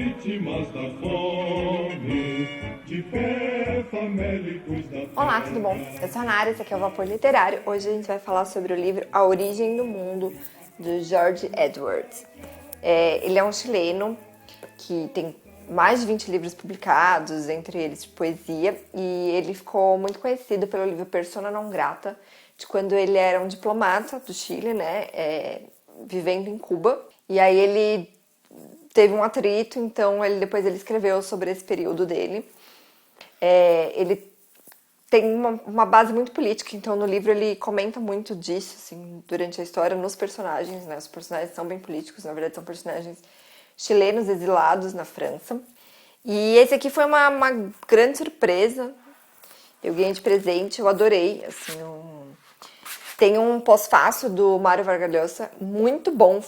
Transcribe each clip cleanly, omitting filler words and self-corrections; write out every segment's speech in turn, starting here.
vítimas da fome, de pé famélicos da terra. Olá, tudo bom? Eu sou a Nara, esse aqui é o Vapor Literário. Hoje a gente vai falar sobre o livro A Origem do Mundo, do George Edwards. Ele é um chileno que tem mais de 20 livros publicados, entre eles de poesia, e ele ficou muito conhecido pelo livro Persona Não Grata, de quando ele era um diplomata do Chile, né, vivendo em Cuba. E aí ele teve um atrito, então depois ele escreveu sobre esse período dele. Ele tem uma base muito política, então no livro ele comenta muito disso, assim, durante a história, nos personagens, né? Os personagens são bem políticos, na verdade são personagens chilenos exilados na França. E esse aqui foi uma grande surpresa, eu ganhei de presente, eu adorei, assim, Tem um pós-fácil do Mário Vargas Llosa, muito bom,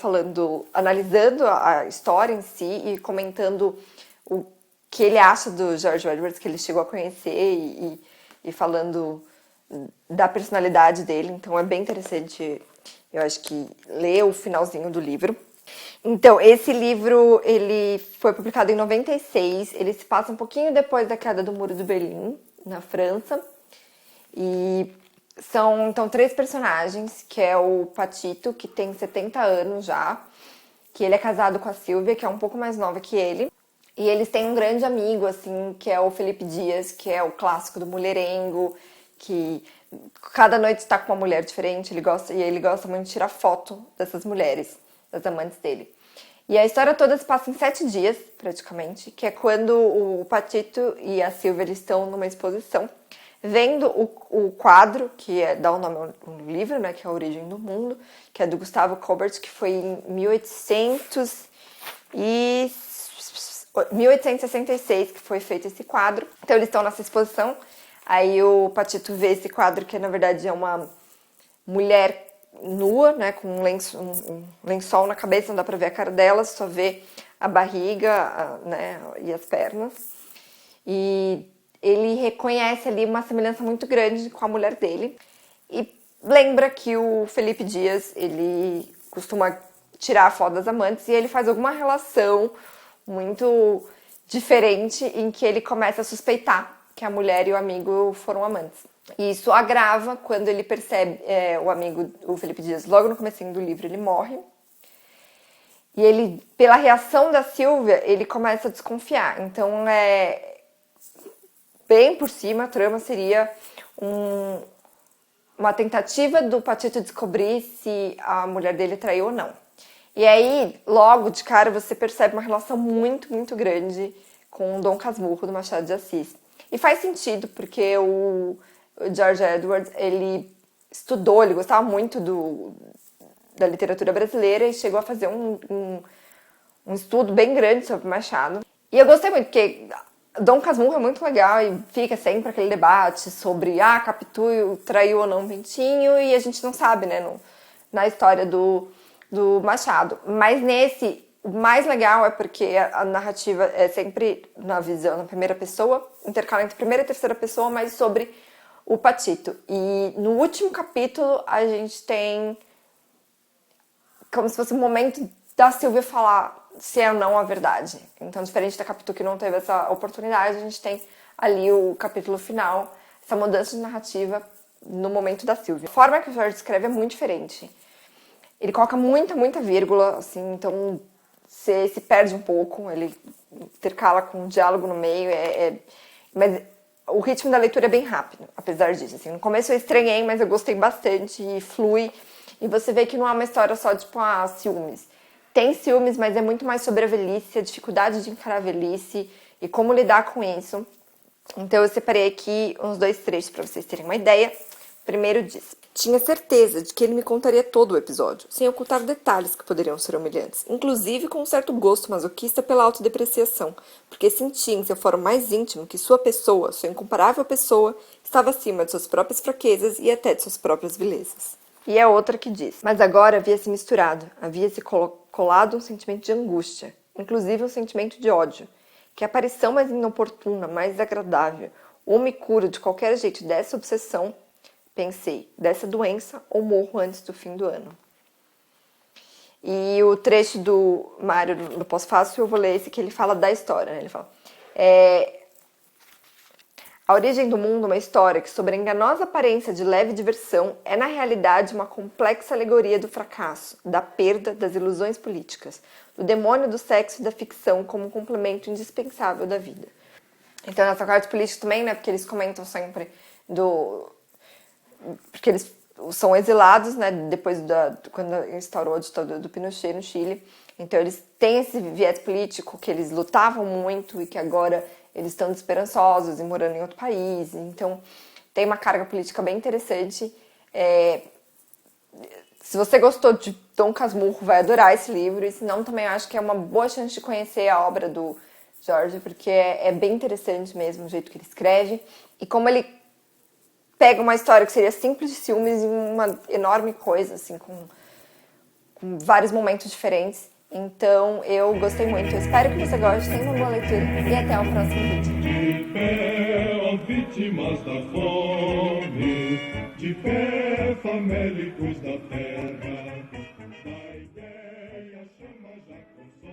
analisando a história em si e comentando o que ele acha do George Edwards, que ele chegou a conhecer e falando da personalidade dele. Então é bem interessante, eu acho que ler o finalzinho do livro. Então, esse livro, ele foi publicado em 96, ele se passa um pouquinho depois da queda do Muro de Berlim, na França, e são, então, 3 personagens, que é o Patito, que tem 70 anos já, que ele é casado com a Silvia, que é um pouco mais nova que ele, e eles têm um grande amigo, assim, que é o Felipe Dias, que é o clássico do mulherengo, que cada noite está com uma mulher diferente, ele gosta muito de tirar foto dessas mulheres, das amantes dele. E a história toda se passa em 7 dias, praticamente, que é quando o Patito e a Silvia eles estão numa exposição, vendo o quadro, dá o nome ao livro, né, que é A Origem do Mundo, que é do Gustavo Courbet, que foi em 1866 que foi feito esse quadro. Então eles estão nessa exposição, aí o Patito vê esse quadro, que na verdade é uma mulher nua, né, com um lençol na cabeça, não dá pra ver a cara dela, só vê a barriga, né, e as pernas. E ele reconhece ali uma semelhança muito grande com a mulher dele e lembra que o Felipe Dias, ele costuma tirar a foto das amantes e ele faz alguma relação muito diferente em que ele começa a suspeitar que a mulher e o amigo foram amantes. E isso agrava quando ele percebe, o Felipe Dias, logo no comecinho do livro, ele morre. E ele, pela reação da Silvia, ele começa a desconfiar. Então, bem por cima, a trama seria uma tentativa do Patito descobrir se a mulher dele traiu ou não. E aí, logo de cara, você percebe uma relação muito, muito grande com Dom Casmurro, do Machado de Assis. E faz sentido, porque o George Edwards, ele estudou, ele gostava muito da literatura brasileira e chegou a fazer um estudo bem grande sobre Machado. E eu gostei muito, porque Dom Casmurro é muito legal e fica sempre aquele debate sobre Capitu traiu ou não Bentinho, e a gente não sabe, né, na história do Machado. Mas nesse, o mais legal é porque a narrativa é sempre na primeira pessoa, intercala entre primeira e terceira pessoa, mas sobre o Patito. E no último capítulo a gente tem como se fosse um momento da Silvia falar se é ou não a verdade. Então, diferente da Capitu, que não teve essa oportunidade, a gente tem ali o capítulo final, essa mudança de narrativa no momento da Silvia. A forma que o Jorge escreve é muito diferente. Ele coloca muita vírgula, assim, então você se perde um pouco, ele intercala com um diálogo no meio, mas o ritmo da leitura é bem rápido, apesar disso. Assim, no começo eu estranhei, mas eu gostei bastante e flui. E você vê que não é uma história só, tipo, ciúmes. Tem ciúmes, mas é muito mais sobre a velhice, a dificuldade de encarar a velhice e como lidar com isso. Então eu separei aqui uns 2 trechos para vocês terem uma ideia. Primeiro diz: tinha certeza de que ele me contaria todo o episódio, sem ocultar detalhes que poderiam ser humilhantes, inclusive com um certo gosto masoquista pela autodepreciação, porque sentia em seu fórum mais íntimo que sua pessoa, sua incomparável pessoa, estava acima de suas próprias fraquezas e até de suas próprias vilezas. E é outra que diz: mas agora havia-se misturado, havia-se colado um sentimento de angústia, inclusive um sentimento de ódio, que a aparição mais inoportuna, mais desagradável, ou me cura de qualquer jeito dessa obsessão, pensei, dessa doença ou morro antes do fim do ano. E o trecho do Mário do Pós-Fácil, eu vou ler esse que ele fala da história, né? Ele fala: a origem do mundo, uma história que, sob a enganosa aparência de leve diversão, é na realidade uma complexa alegoria do fracasso, da perda, das ilusões políticas, do demônio do sexo e da ficção como um complemento indispensável da vida. Então, nessa parte política também, né? Porque eles comentam sempre porque eles são exilados, né? Depois quando instaurou a ditadura do Pinochet no Chile. Então, eles têm esse viés político que eles lutavam muito e que agora eles estão desesperançosos e morando em outro país. Então, tem uma carga política bem interessante. Se você gostou de Dom Casmurro, vai adorar esse livro. E se não, também acho que é uma boa chance de conhecer a obra do Jorge, porque é bem interessante mesmo o jeito que ele escreve. E como ele pega uma história que seria simples de ciúmes e uma enorme coisa, assim, com vários momentos diferentes. Então, eu gostei muito. Eu espero que você goste. Tenha uma boa leitura e até o próximo vídeo. De pé, ó vítimas da fome, de pé, famélicos da terra, da ideia chama já consome.